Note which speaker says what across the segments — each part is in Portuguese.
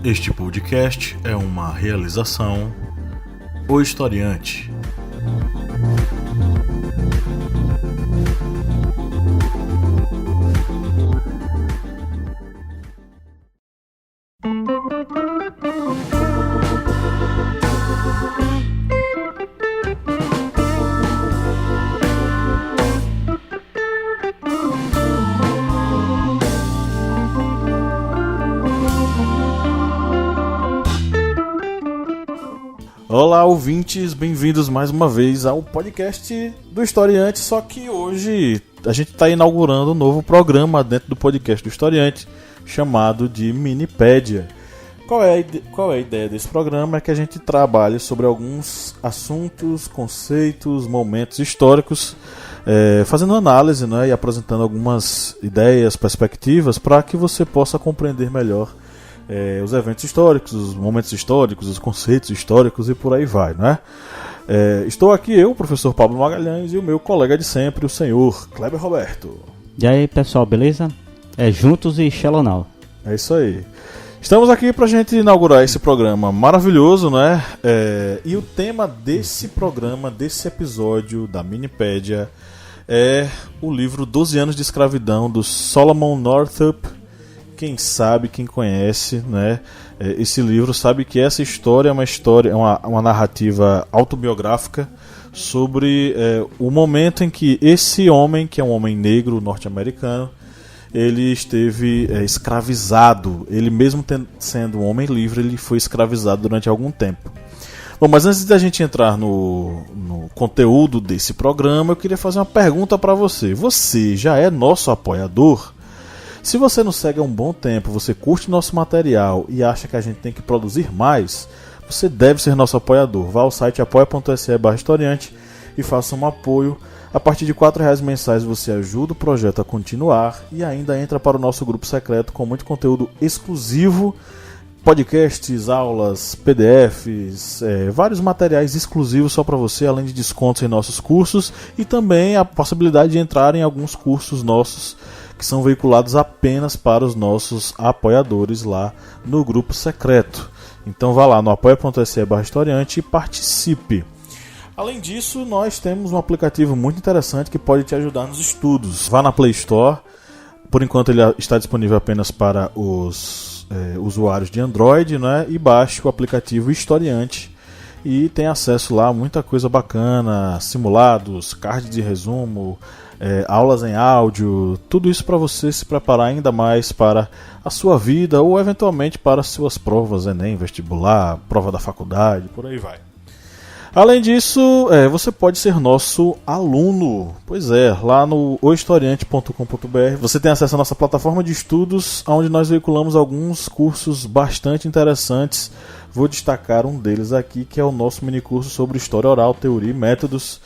Speaker 1: Este podcast é uma realização O Historiante. Olá, ouvintes, bem-vindos mais uma vez ao podcast do Historiante, só que hoje a gente está inaugurando um novo programa dentro do podcast do Historiante, chamado de Minipédia. Qual é a ideia desse programa? É que a gente trabalhe sobre alguns assuntos, conceitos, momentos históricos, fazendo análise, né, e apresentando algumas ideias, perspectivas, para que você possa compreender melhor os eventos históricos, os momentos históricos, os conceitos históricos e por aí vai, né? Estou aqui eu, o professor Pablo Magalhães, e o meu colega de sempre, o senhor Kleber Roberto.
Speaker 2: E aí, pessoal, beleza? Juntos e Shalonau.
Speaker 1: É isso aí. Estamos aqui para a gente inaugurar esse programa maravilhoso, né? E o tema desse programa, desse episódio da Minipédia, é o livro 12 anos de escravidão, do Solomon Northup. Quem sabe, quem conhece, né, esse livro sabe que essa história é uma narrativa autobiográfica sobre o momento em que esse homem, que é um homem negro norte-americano, ele esteve escravizado. Ele mesmo sendo um homem livre, ele foi escravizado durante algum tempo. Bom, mas antes da gente entrar no conteúdo desse programa, eu queria fazer uma pergunta para você. Você já é nosso apoiador? Se você nos segue há um bom tempo, você curte nosso material e acha que a gente tem que produzir mais, você deve ser nosso apoiador. Vá ao site apoia.se/historiante e faça um apoio. A partir de R$4 mensais você ajuda o projeto a continuar e ainda entra para o nosso grupo secreto com muito conteúdo exclusivo, podcasts, aulas, PDFs, vários materiais exclusivos só para você, além de descontos em nossos cursos e também a possibilidade de entrar em alguns cursos nossos que são veiculados apenas para os nossos apoiadores lá no grupo secreto. Então vá lá no apoia.se/historiante e participe. Além disso, nós temos um aplicativo muito interessante que pode te ajudar nos estudos. Vá na Play Store. Por enquanto ele está disponível apenas para os usuários de Android, né? E baixe o aplicativo Historiante e tem acesso lá a muita coisa bacana, simulados, cards de resumo, aulas em áudio, tudo isso para você se preparar ainda mais para a sua vida ou eventualmente para as suas provas, Enem, vestibular, prova da faculdade, por aí vai. Além disso, você pode ser nosso aluno. Pois é, lá no ohistoriante.com.br você tem acesso à nossa plataforma de estudos, onde nós veiculamos alguns cursos bastante interessantes. Vou destacar um deles aqui, que é o nosso minicurso sobre História Oral, Teoria e Métodos.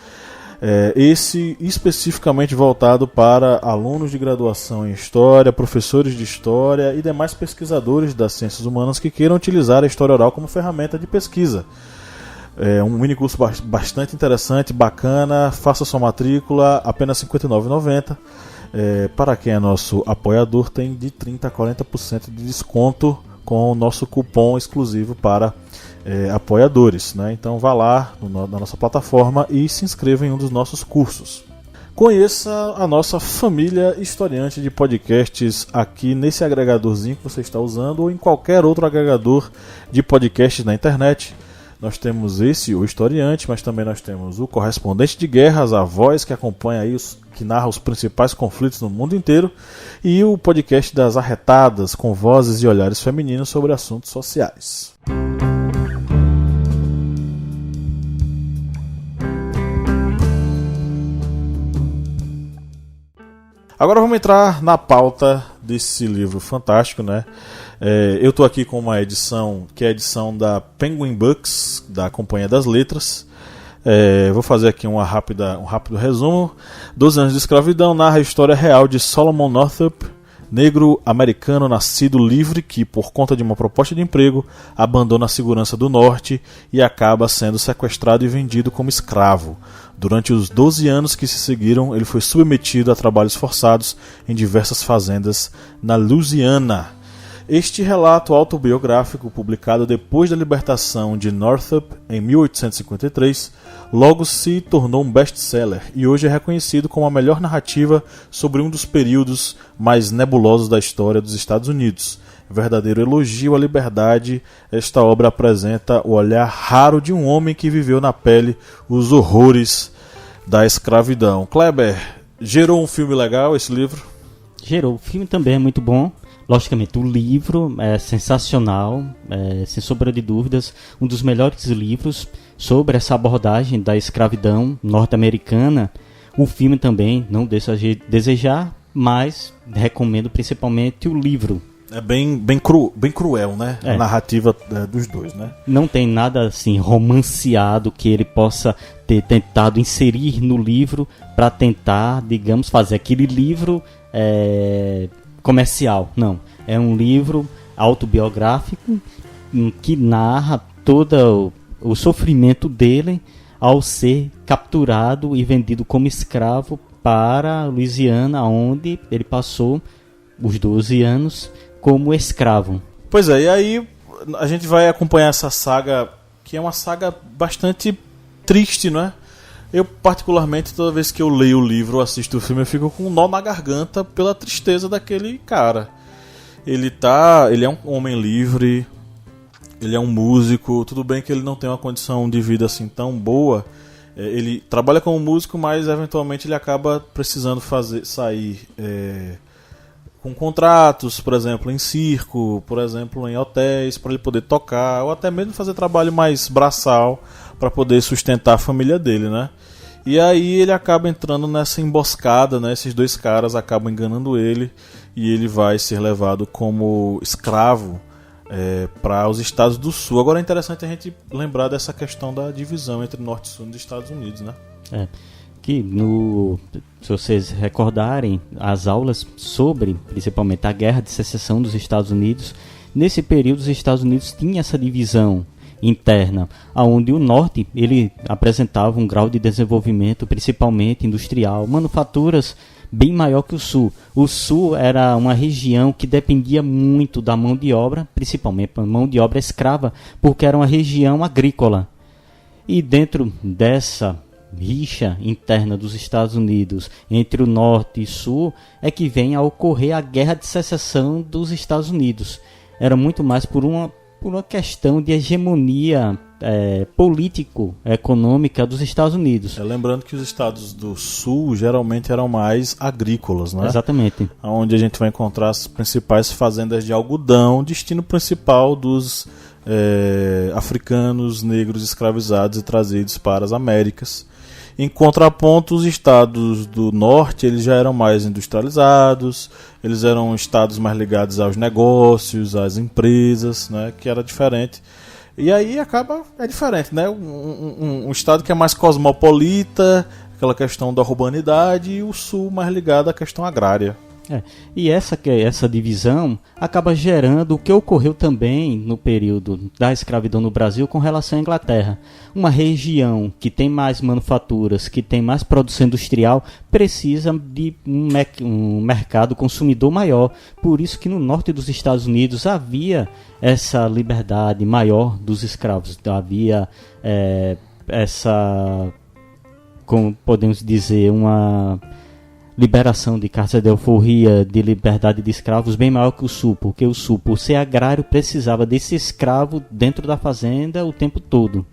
Speaker 1: Esse especificamente voltado para alunos de graduação em História, professores de História e demais pesquisadores das ciências humanas que queiram utilizar a História Oral como ferramenta de pesquisa. É um minicurso bastante interessante, bacana. Faça sua matrícula, apenas R$ 59,90. Para quem é nosso apoiador, tem de 30% a 40% de desconto com o nosso cupom exclusivo para apoiadores, né? Então vá lá na nossa plataforma e se inscreva em um dos nossos cursos. Conheça a nossa família historiante de podcasts aqui nesse agregadorzinho que você está usando ou em qualquer outro agregador de podcasts na internet. Nós temos o Historiante, mas também nós temos o Correspondente de Guerras, a voz que acompanha aí que narra os principais conflitos no mundo inteiro, e o podcast das Arretadas, com vozes e olhares femininos sobre assuntos sociais. Agora vamos entrar na pauta desse livro fantástico, né? Eu estou aqui com uma edição que é a edição da Penguin Books, da Companhia das Letras. Vou fazer aqui um rápido resumo. 12 anos de escravidão narra a história real de Solomon Northup, negro americano nascido livre que, por conta de uma proposta de emprego, abandona a segurança do norte e acaba sendo sequestrado e vendido como escravo. Durante os 12 anos que se seguiram, ele foi submetido a trabalhos forçados em diversas fazendas na Louisiana. Este relato autobiográfico, publicado depois da libertação de Northup em 1853, logo se tornou um best-seller e hoje é reconhecido como a melhor narrativa sobre um dos períodos mais nebulosos da história dos Estados Unidos. Verdadeiro elogio à liberdade, esta obra apresenta o olhar raro de um homem que viveu na pele os horrores da escravidão. Kleber, gerou um filme legal esse livro?
Speaker 2: Gerou. O filme também é muito bom. Logicamente, o livro é sensacional, sem sombra de dúvidas, um dos melhores livros sobre essa abordagem da escravidão norte-americana. O filme também não deixa de desejar, mas recomendo principalmente o livro.
Speaker 1: É bem cruel, né? A narrativa dos dois, né?
Speaker 2: Não tem nada assim romanceado que ele possa ter tentado inserir no livro para tentar, digamos, fazer aquele livro comercial. Não, é um livro autobiográfico que narra todo o sofrimento dele ao ser capturado e vendido como escravo para Louisiana, onde ele passou os 12 anos como escravo.
Speaker 1: Pois é, e aí a gente vai acompanhar essa saga, que é uma saga bastante triste, não é? Eu, particularmente, toda vez que eu leio o livro ou assisto o filme, eu fico com um nó na garganta pela tristeza daquele cara. Ele é um homem livre, ele é um músico, tudo bem que ele não tem uma condição de vida assim tão boa. Ele trabalha como músico, mas eventualmente ele acaba precisando sair com contratos, por exemplo, em circo, por exemplo, em hotéis, para ele poder tocar, ou até mesmo fazer trabalho mais braçal para poder sustentar a família dele, né? E aí ele acaba entrando nessa emboscada, né? Esses dois caras acabam enganando ele e ele vai ser levado como escravo para os Estados do Sul. Agora é interessante a gente lembrar dessa questão da divisão entre Norte e Sul dos Estados Unidos, né?
Speaker 2: Que se vocês recordarem as aulas sobre, principalmente, a Guerra de Secessão dos Estados Unidos, nesse período os Estados Unidos tinham essa divisão interna, onde o Norte ele apresentava um grau de desenvolvimento, principalmente industrial, manufaturas bem maior que o Sul. O Sul era uma região que dependia muito da mão de obra, principalmente da mão de obra escrava, porque era uma região agrícola. E dentro dessa rixa interna dos Estados Unidos entre o Norte e Sul é que vem a ocorrer a Guerra de Secessão dos Estados Unidos. Era muito mais por uma questão de hegemonia político-econômica dos Estados Unidos.
Speaker 1: Lembrando que os estados do Sul geralmente eram mais agrícolas, né?
Speaker 2: Exatamente.
Speaker 1: Onde a gente vai encontrar as principais fazendas de algodão, destino principal dos africanos negros escravizados e trazidos para as Américas. Em contraponto, os estados do norte eles já eram mais industrializados, eles eram estados mais ligados aos negócios, às empresas, né, que era diferente. E aí é diferente, né? Um estado que é mais cosmopolita, aquela questão da urbanidade, e o sul mais ligado à questão agrária.
Speaker 2: E essa divisão acaba gerando o que ocorreu também no período da escravidão no Brasil com relação à Inglaterra. Uma região que tem mais manufaturas, que tem mais produção industrial, precisa de um mercado consumidor maior. Por isso que no norte dos Estados Unidos havia essa liberdade maior dos escravos. Havia como podemos dizer, uma liberação de cartas de alforria, de liberdade de escravos bem maior que o Sul, porque o Sul, por ser agrário, precisava desse escravo dentro da fazenda o tempo todo,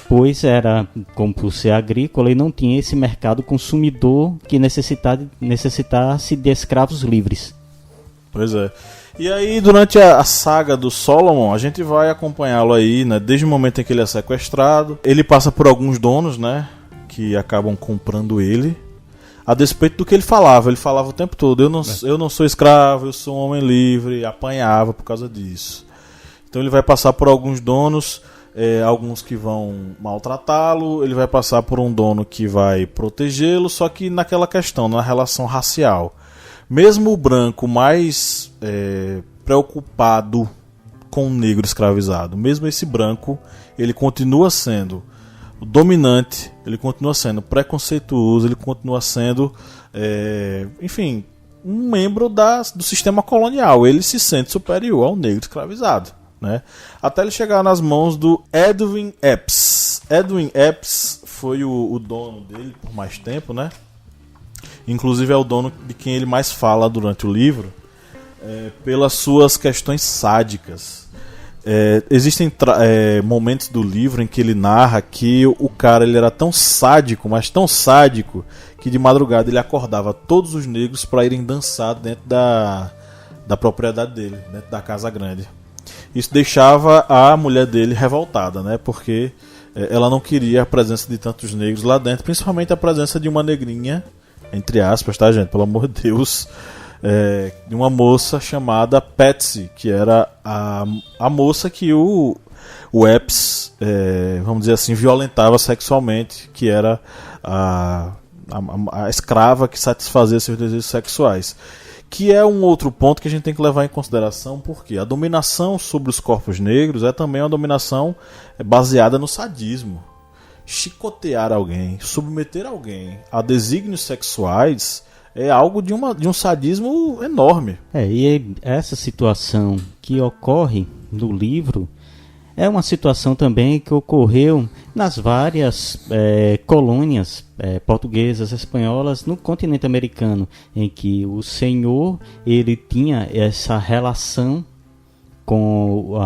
Speaker 2: pois era, como por ser agrícola, e não tinha esse mercado consumidor que necessitasse de escravos livres.
Speaker 1: Pois é. E aí, durante a saga do Solomon, a gente vai acompanhá-lo aí, né, desde o momento em que ele é sequestrado. Ele passa por alguns donos, né, que acabam comprando ele, a despeito do que ele falava o tempo todo, eu não sou escravo, eu sou um homem livre, apanhava por causa disso. Então ele vai passar por alguns donos, alguns que vão maltratá-lo, ele vai passar por um dono que vai protegê-lo, só que naquela questão, na relação racial. Mesmo o branco mais preocupado com o negro escravizado, mesmo esse branco, ele continua sendo dominante, ele continua sendo preconceituoso, ele continua sendo, enfim, um membro do sistema colonial. Ele se sente superior ao negro escravizado, né? Até ele chegar nas mãos do Edwin Epps. Edwin Epps foi o dono dele por mais tempo, né? Inclusive é o dono de quem ele mais fala durante o livro, pelas suas questões sádicas. Existem momentos do livro em que ele narra que o cara ele era tão sádico, mas tão sádico, que de madrugada ele acordava todos os negros para irem dançar dentro da propriedade dele, dentro da casa grande. Isso deixava a mulher dele revoltada, né? Porque ela não queria a presença de tantos negros lá dentro, principalmente a presença de uma negrinha, entre aspas, tá, gente? Pelo amor de Deus. De uma moça chamada Patsy, que era a moça que o Epps, vamos dizer assim, violentava sexualmente, que era a escrava que satisfazia seus desejos sexuais. Que é um outro ponto que a gente tem que levar em consideração, porque a dominação sobre os corpos negros é também uma dominação baseada no sadismo. Chicotear alguém, submeter alguém a desígnios sexuais é algo de um sadismo enorme.
Speaker 2: E essa situação que ocorre no livro é uma situação também que ocorreu nas várias colônias portuguesas, espanholas no continente americano, em que o senhor ele tinha essa relação com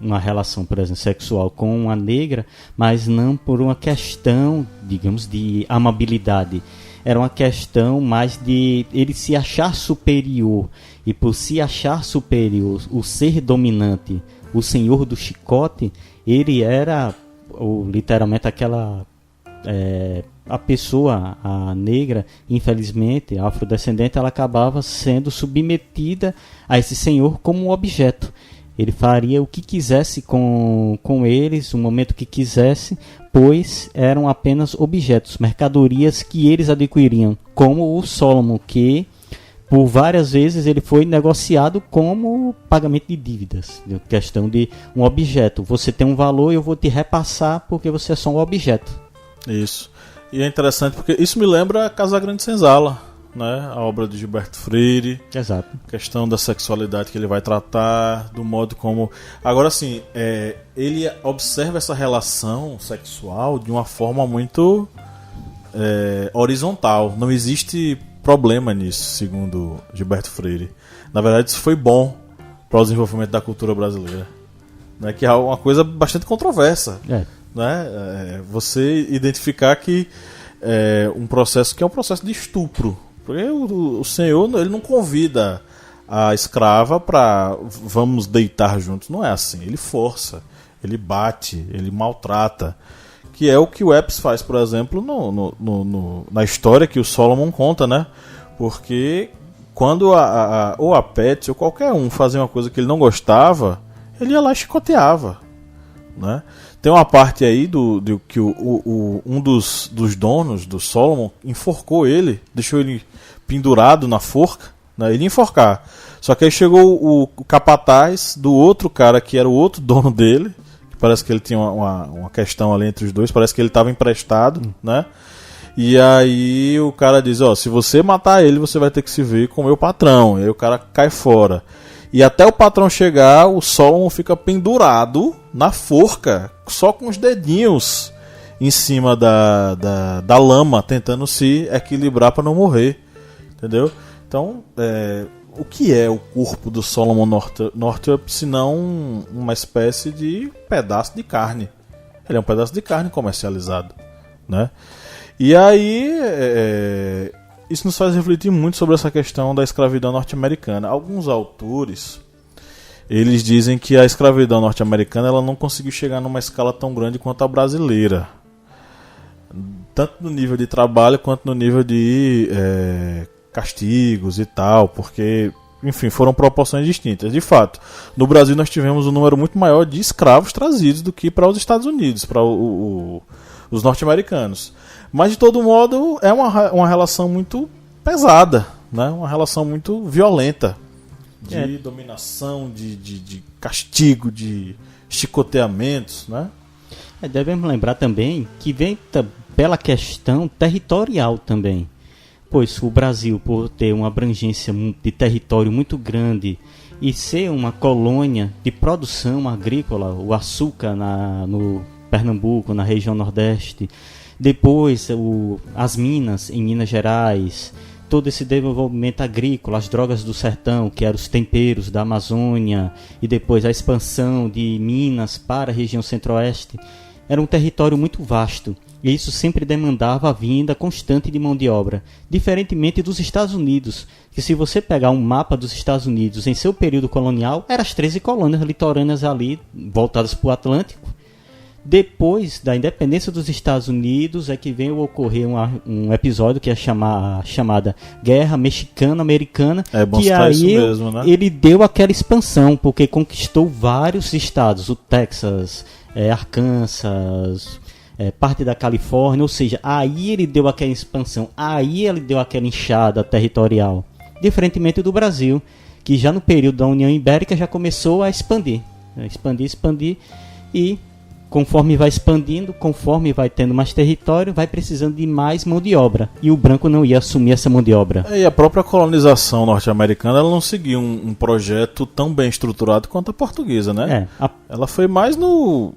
Speaker 2: uma relação, por exemplo, sexual com uma negra, mas não por uma questão, digamos, de amabilidade. Era uma questão mais de ele se achar superior, e por se achar superior, o ser dominante, o senhor do chicote, ele era literalmente aquela a pessoa, a negra, infelizmente, a afrodescendente, ela acabava sendo submetida a esse senhor como um objeto. Ele faria o que quisesse com eles, o momento que quisesse, pois eram apenas objetos, mercadorias que eles adquiriam, como o Solomon, que por várias vezes ele foi negociado como pagamento de dívidas, questão de um objeto. Você tem um valor e eu vou te repassar porque você é só um objeto.
Speaker 1: Isso. E é interessante porque isso me lembra Casagrande Senzala, né? A obra de Gilberto Freire.
Speaker 2: Exato.
Speaker 1: A questão da sexualidade que ele vai tratar, do modo como... Agora, assim, ele observa essa relação sexual de uma forma muito horizontal. Não existe problema nisso, segundo Gilberto Freire. Na verdade, isso foi bom para o desenvolvimento da cultura brasileira, né? Que é uma coisa bastante controversa. Né? Você identificar que um processo que é um processo de estupro. Porque o senhor ele não convida a escrava para vamos deitar juntos. Não é assim. Ele força, ele bate, ele maltrata. Que é o que o Epps faz, por exemplo, na história que o Solomon conta, né? Porque quando ou a Patsy ou qualquer um fazia uma coisa que ele não gostava, ele ia lá e chicoteava, né? Tem uma parte aí que um dos donos do Solomon enforcou ele, deixou ele pendurado na forca, né? Ele ia enforcar. Só que aí chegou o capataz do outro cara que era o outro dono dele, que parece que ele tinha uma questão ali entre os dois, parece que ele estava emprestado, né? E aí o cara diz, se você matar ele, você vai ter que se ver com o meu patrão. E aí o cara cai fora. E até o patrão chegar, o Solomon fica pendurado na forca, só com os dedinhos em cima da lama, tentando se equilibrar para não morrer. Entendeu? Então, o que é o corpo do Solomon Northup se não uma espécie de pedaço de carne? Ele é um pedaço de carne comercializado, né? E aí, isso nos faz refletir muito sobre essa questão da escravidão norte-americana. Alguns autores, eles dizem que a escravidão norte-americana ela não conseguiu chegar numa escala tão grande quanto a brasileira. Tanto no nível de trabalho quanto no nível de castigos e tal, porque, enfim, foram proporções distintas. De fato, no Brasil nós tivemos um número muito maior de escravos trazidos do que para os Estados Unidos, para os norte-americanos. Mas, de todo modo, é uma relação muito pesada, né? Uma relação muito violenta de dominação, de castigo, de chicoteamentos, né?
Speaker 2: Devemos lembrar também que vem pela questão territorial também. pois o Brasil, por ter uma abrangência de território muito grande e ser uma colônia de produção agrícola, o açúcar no Pernambuco, na região Nordeste, depois as minas em Minas Gerais, todo esse desenvolvimento agrícola, as drogas do sertão, que eram os temperos da Amazônia, e depois a expansão de Minas para a região centro-oeste, era um território muito vasto. E isso sempre demandava a vinda constante de mão de obra, diferentemente dos Estados Unidos, que se você pegar um mapa dos Estados Unidos em seu período colonial, eram as 13 colônias litorâneas ali, voltadas para o Atlântico. Depois da independência dos Estados Unidos é que veio ocorrer um episódio que é chamada Guerra Mexicano-Americana, que aí
Speaker 1: mesmo, né?
Speaker 2: Ele deu aquela expansão, porque conquistou vários estados, o Texas, Arkansas, parte da Califórnia, ou seja, aí ele deu aquela expansão, aí ele deu aquela inchada territorial, diferentemente do Brasil, que já no período da União Ibérica já começou a expandir, e conforme vai expandindo, conforme vai tendo mais território, vai precisando de mais mão de obra. E o branco não ia assumir essa mão de obra.
Speaker 1: E a própria colonização norte-americana, ela não seguiu um projeto tão bem estruturado quanto a portuguesa, né? Ela foi mais no...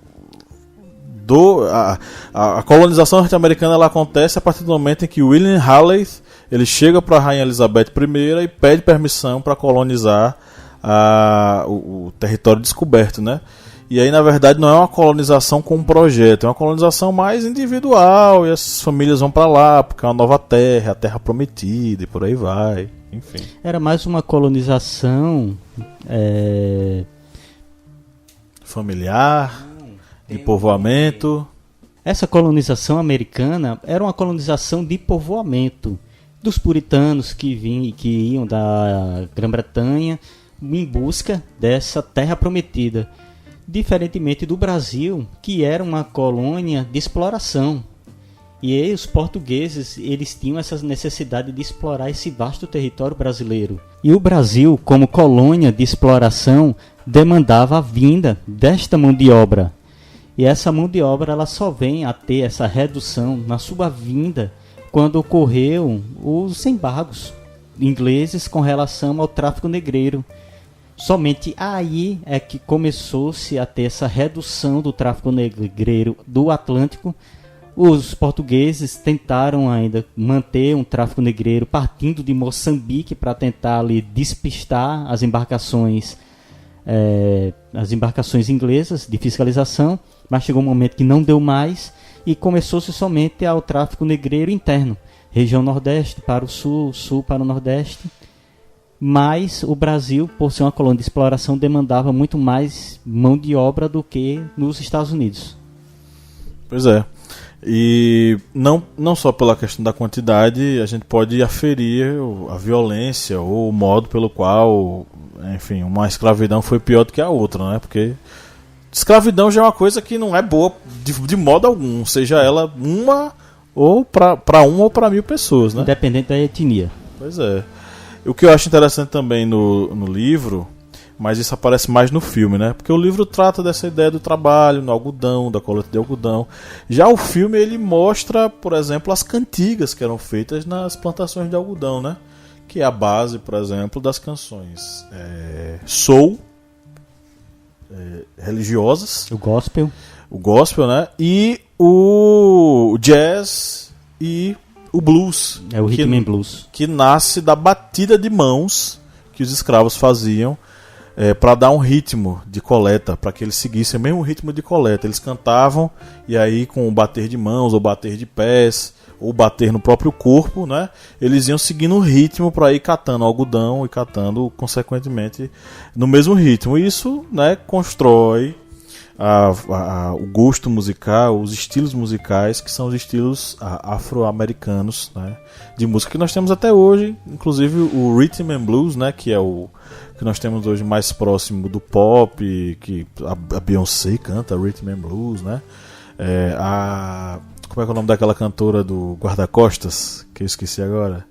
Speaker 1: A colonização norte-americana, ela acontece a partir do momento em que William Halley ele chega para a Rainha Elizabeth I e pede permissão para colonizar o território descoberto, né? E aí, na verdade, não é uma colonização com um projeto, é uma colonização mais individual, e as famílias vão para lá, porque é uma nova terra, a terra prometida, e por aí vai, enfim.
Speaker 2: Era mais uma colonização...
Speaker 1: familiar, de povoamento.
Speaker 2: Essa colonização americana era uma colonização de povoamento, dos puritanos que iam da Grã-Bretanha em busca dessa terra prometida. Diferentemente do Brasil, que era uma colônia de exploração. E aí os portugueses, eles tinham essa necessidade de explorar esse vasto território brasileiro. E o Brasil, como colônia de exploração, demandava a vinda desta mão de obra. E essa mão de obra, ela só vem a ter essa redução na sua vinda quando ocorreram os embargos ingleses com relação ao tráfico negreiro. Somente aí é que começou-se a ter essa redução do tráfico negreiro do Atlântico. Os portugueses tentaram ainda manter um tráfico negreiro partindo de Moçambique para tentar ali despistar as embarcações inglesas de fiscalização, mas chegou um momento que não deu mais e começou-se somente ao tráfico negreiro interno, região Nordeste para o Sul, Sul para o Nordeste. Mas o Brasil, por ser uma colônia de exploração, demandava muito mais mão de obra do que nos Estados Unidos.
Speaker 1: Pois é. E não só pela questão da quantidade, a gente pode aferir a violência ou o modo pelo qual, enfim, uma escravidão foi pior do que a outra, né? Porque escravidão já é uma coisa que não é boa de modo algum, seja ela uma ou para uma ou para 1000 pessoas, né?
Speaker 2: Independente da etnia.
Speaker 1: Pois é. O que eu acho interessante também no livro, mas isso aparece mais no filme, né? Porque o livro trata dessa ideia do trabalho no algodão, da coleta de algodão. Já o filme, ele mostra, por exemplo, as cantigas que eram feitas nas plantações de algodão, né? Que é a base, por exemplo, das canções soul, religiosas.
Speaker 2: O gospel,
Speaker 1: né? E o jazz e o blues.
Speaker 2: É o rhythm and blues.
Speaker 1: Que nasce da batida de mãos que os escravos faziam para dar um ritmo de coleta, para que eles seguissem o mesmo ritmo de coleta. Eles cantavam e aí com o bater de mãos, ou bater de pés, ou bater no próprio corpo, né? Eles iam seguindo o ritmo para ir catando algodão e catando consequentemente no mesmo ritmo. E isso, né, constrói o gosto musical, os estilos musicais, que são os estilos afro-americanos, né, de música que nós temos até hoje, inclusive o Rhythm and Blues, né, que é o que nós temos hoje mais próximo do pop, que a Beyoncé canta Rhythm and Blues, né, como é que é o nome daquela cantora do guarda-costas, que eu esqueci agora?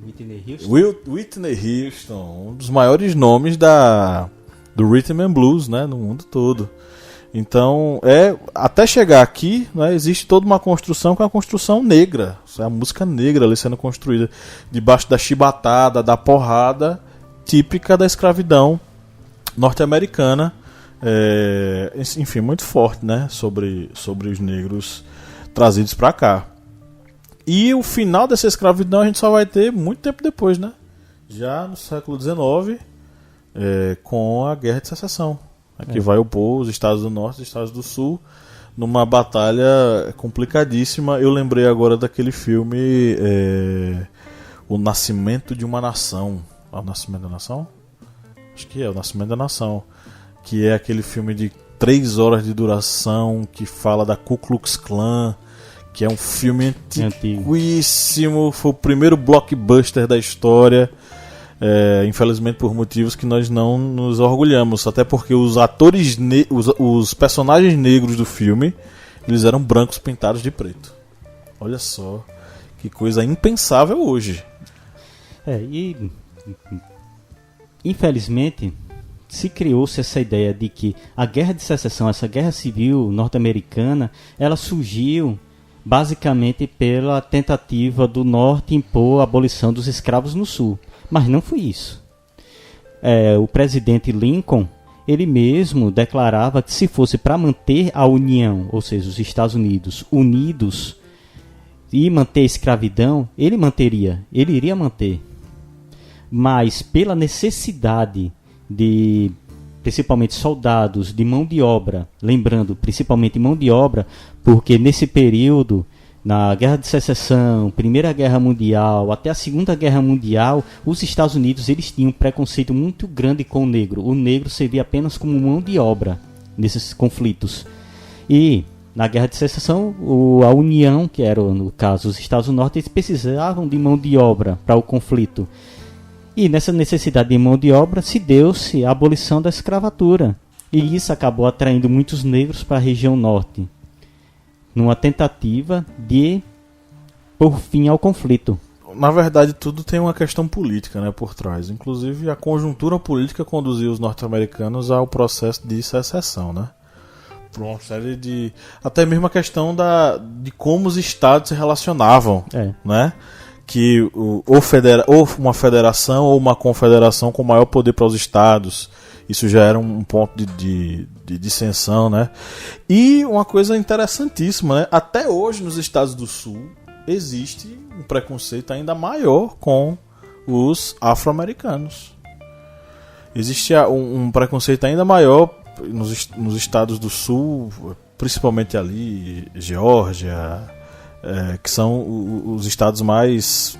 Speaker 1: Whitney Houston, um dos maiores nomes do Rhythm and Blues, né, no mundo todo. Então, até chegar aqui, né, existe toda uma construção que é uma construção negra. A música negra ali sendo construída debaixo da chibatada, da porrada, típica da escravidão norte-americana. Enfim, muito forte, né, sobre os negros trazidos para cá. E o final dessa escravidão a gente só vai ter muito tempo depois, né? Já no século XIX, com a Guerra de Secessão. Que vai opor os estados do Norte e os estados do Sul numa batalha complicadíssima. Eu lembrei agora daquele filme O Nascimento de uma Nação. O Nascimento da Nação? Acho que é O Nascimento da Nação. Que é aquele filme de 3 horas de duração que fala da Ku Klux Klan, que é um filme antiquíssimo. Foi o primeiro blockbuster da história. Infelizmente por motivos que nós não nos orgulhamos, até porque os atores os personagens negros do filme, eles eram brancos pintados de preto. Olha só que coisa impensável hoje.
Speaker 2: E infelizmente se criou-se essa ideia de que a Guerra de Secessão, essa guerra civil norte-americana, ela surgiu basicamente pela tentativa do Norte impor a abolição dos escravos no Sul. Mas não foi isso. O presidente Lincoln, ele mesmo declarava que se fosse para manter a União, ou seja, os Estados Unidos unidos e manter a escravidão, ele iria manter. Mas pela necessidade de, principalmente soldados, de mão de obra, lembrando, principalmente mão de obra, porque nesse período, na Guerra de Secessão, Primeira Guerra Mundial, até a Segunda Guerra Mundial, os Estados Unidos eles tinham um preconceito muito grande com o negro. O negro servia apenas como mão de obra nesses conflitos. E na Guerra de Secessão, a União, que era no caso os Estados do Norte, eles precisavam de mão de obra para o conflito. E nessa necessidade de mão de obra se deu-se a abolição da escravatura. E isso acabou atraindo muitos negros para a região norte, numa tentativa de pôr fim ao conflito.
Speaker 1: Na verdade, tudo tem uma questão política, né, por trás. Inclusive, a conjuntura política conduziu os norte-americanos ao processo de secessão, né? Por uma série de... Até mesmo a questão de como os estados se relacionavam, né? Que ou uma federação ou uma confederação com maior poder para os estados. Isso já era um ponto de dissensão, né? E uma coisa interessantíssima, né? Até hoje nos estados do Sul existe um preconceito ainda maior com os afro-americanos. Existe um preconceito ainda maior nos estados do Sul, principalmente ali, Geórgia, que são os estados mais,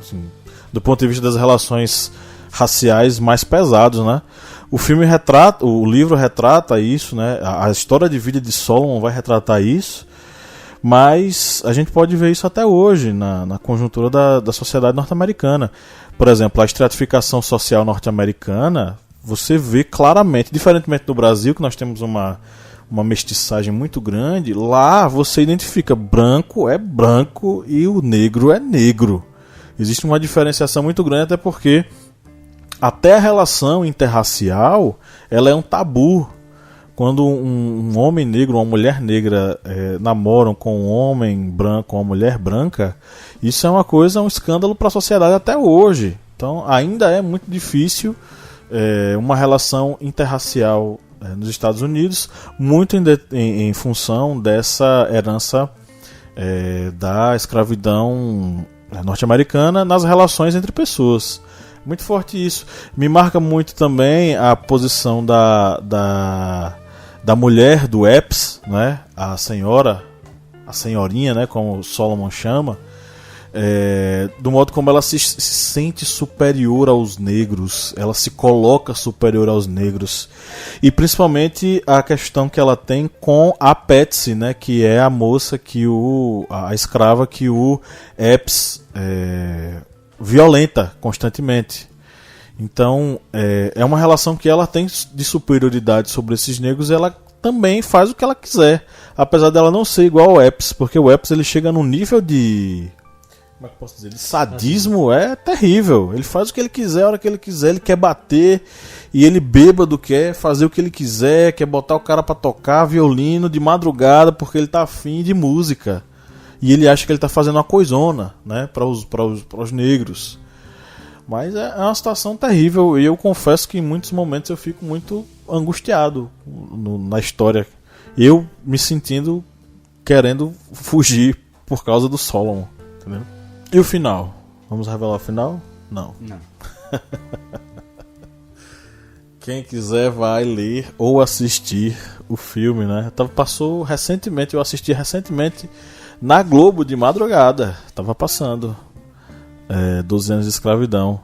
Speaker 1: assim, do ponto de vista das relações raciais, mais pesados, né? O livro retrata isso, né? A história de vida de Solomon vai retratar isso, mas a gente pode ver isso até hoje na conjuntura da sociedade norte-americana. Por exemplo, a estratificação social norte-americana, você vê claramente, diferentemente do Brasil, que nós temos uma mestiçagem muito grande, lá você identifica branco é branco e o negro é negro. Existe uma diferenciação muito grande, até porque até a relação interracial ela é um tabu. Quando um homem negro ou uma mulher negra namoram com um homem branco ou uma mulher branca, isso é um escândalo para a sociedade até hoje. Então ainda é muito difícil uma relação interracial nos Estados Unidos, muito em função dessa herança da escravidão norte-americana nas relações entre pessoas. Muito forte isso. Me marca muito também a posição da mulher do Epps, né? A senhorinha, né? Como Solomon chama, do modo como ela se sente superior aos negros, ela se coloca superior aos negros, e principalmente a questão que ela tem com a Patsy, né? Que é a moça a escrava que o Epps violenta constantemente. Então é uma relação que ela tem de superioridade sobre esses negros. Ela também faz o que ela quiser, apesar dela não ser igual ao Epps, porque o Epps ele chega num nível de como é que eu posso dizer? De sadismo é terrível. Ele faz o que ele quiser, a hora que ele quiser, ele quer bater, e ele bêbado quer fazer o que ele quiser, quer botar o cara pra tocar violino de madrugada porque ele tá afim de música. E ele acha que ele tá fazendo uma coisona, né, para os negros. Mas é uma situação terrível, e eu confesso que em muitos momentos eu fico muito angustiado na história. Eu me sentindo querendo fugir por causa do Solomon, entendeu? E o final? Vamos revelar o final? Não. Quem quiser vai ler ou assistir o filme, né? Passou recentemente, eu assisti recentemente na Globo de madrugada. Tava passando 12 anos de escravidão.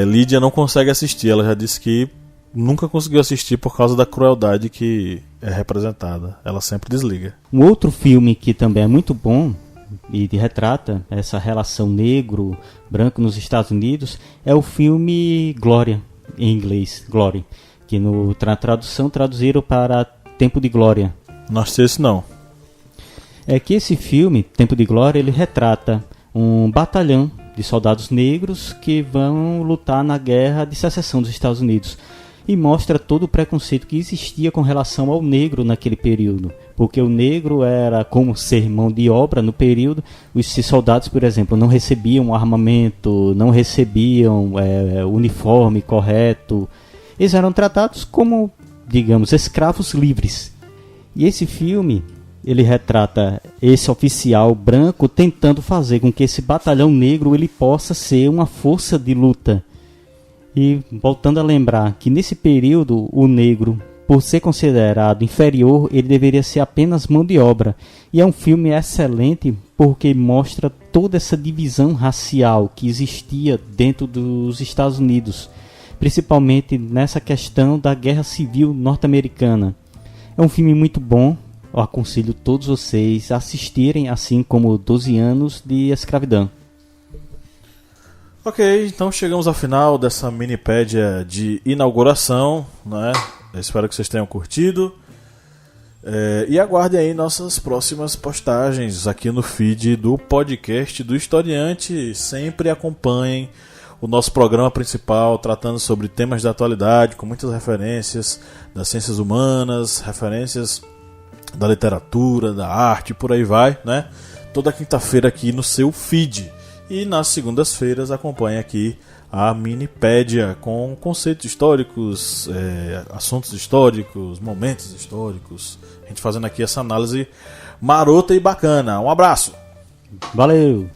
Speaker 1: Lídia não consegue assistir, ela já disse que nunca conseguiu assistir por causa da crueldade que é representada. Ela sempre desliga.
Speaker 2: Um outro filme que também é muito bom e retrata essa relação negro-branco nos Estados Unidos é o filme Glória, em inglês, Glory, que na tradução traduziram para Tempo de Glória.
Speaker 1: Não assisti esse não.
Speaker 2: É que esse filme, Tempo de Glória, ele retrata um batalhão de soldados negros que vão lutar na guerra de secessão dos Estados Unidos. E mostra todo o preconceito que existia com relação ao negro naquele período. Porque o negro era como ser mão de obra no período. Esses soldados, por exemplo, não recebiam armamento, não recebiam uniforme correto. Eles eram tratados como, digamos, escravos livres. E esse filme, ele retrata esse oficial branco tentando fazer com que esse batalhão negro ele possa ser uma força de luta. E voltando a lembrar que nesse período o negro, por ser considerado inferior, ele deveria ser apenas mão de obra. E é um filme excelente porque mostra toda essa divisão racial que existia dentro dos Estados Unidos, principalmente nessa questão da Guerra Civil Norte-Americana. É um filme muito bom, eu aconselho todos vocês a assistirem, assim como 12 anos de escravidão.
Speaker 1: Ok, então chegamos ao final dessa minipédia de inauguração, né? Eu espero que vocês tenham curtido. E aguardem aí nossas próximas postagens aqui no feed do podcast do Historiante. Sempre acompanhem o nosso programa principal, tratando sobre temas da atualidade, com muitas referências das ciências humanas, referências da literatura, da arte, por aí vai, né? Toda quinta-feira aqui no seu feed. E nas segundas-feiras acompanhe aqui a minipédia com conceitos históricos, assuntos históricos, momentos históricos. A gente fazendo aqui essa análise marota e bacana. Um abraço!
Speaker 2: Valeu!